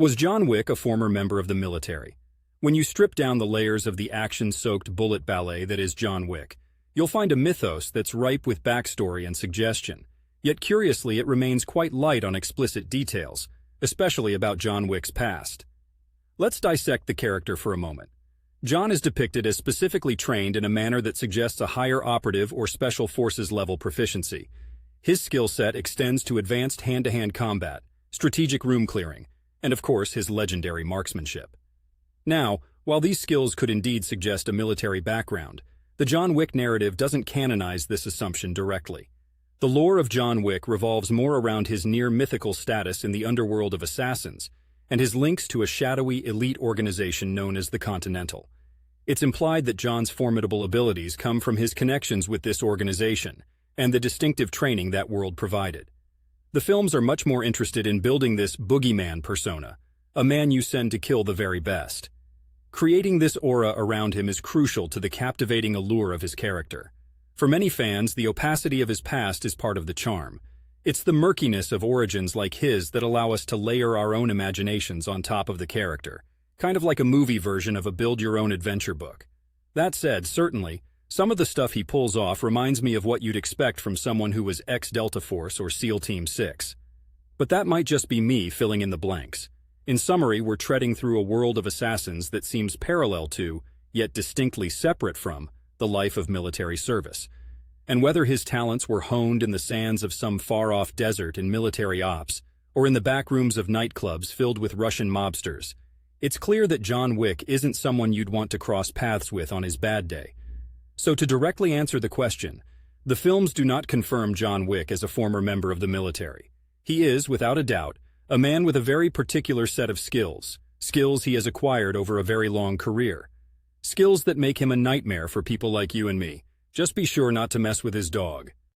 Was John Wick a former member of the military? When you strip down the layers of the action-soaked bullet ballet that is John Wick, you'll find a mythos that's ripe with backstory and suggestion. Yet curiously, it remains quite light on explicit details, especially about John Wick's past. Let's dissect the character for a moment. John is depicted as specifically trained in a manner that suggests a higher operative or special forces level proficiency. His skill set extends to advanced hand-to-hand combat, strategic room clearing, and of course his legendary marksmanship. Now, while these skills could indeed suggest a military background, the John Wick narrative doesn't canonize this assumption directly. The lore of John Wick revolves more around his near-mythical status in the underworld of assassins and his links to a shadowy elite organization known as the Continental. It's implied that John's formidable abilities come from his connections with this organization and the distinctive training that world provided. The films are much more interested in building this boogeyman persona, a man you send to kill the very best. Creating this aura around him is crucial to the captivating allure of his character. For many fans, the opacity of his past is part of the charm. It's the murkiness of origins like his that allow us to layer our own imaginations on top of the character, kind of like a movie version of a build-your-own-adventure book. That said, certainly, some of the stuff he pulls off reminds me of what you'd expect from someone who was ex-Delta Force or SEAL Team 6. But that might just be me filling in the blanks. In summary, we're treading through a world of assassins that seems parallel to, yet distinctly separate from, the life of military service. And whether his talents were honed in the sands of some far-off desert in military ops, or in the back rooms of nightclubs filled with Russian mobsters, it's clear that John Wick isn't someone you'd want to cross paths with on his bad day. So to directly answer the question, the films do not confirm John Wick as a former member of the military. He is, without a doubt, a man with a very particular set of skills he has acquired over a very long career. Skills that make him a nightmare for people like you and me. Just be sure not to mess with his dog.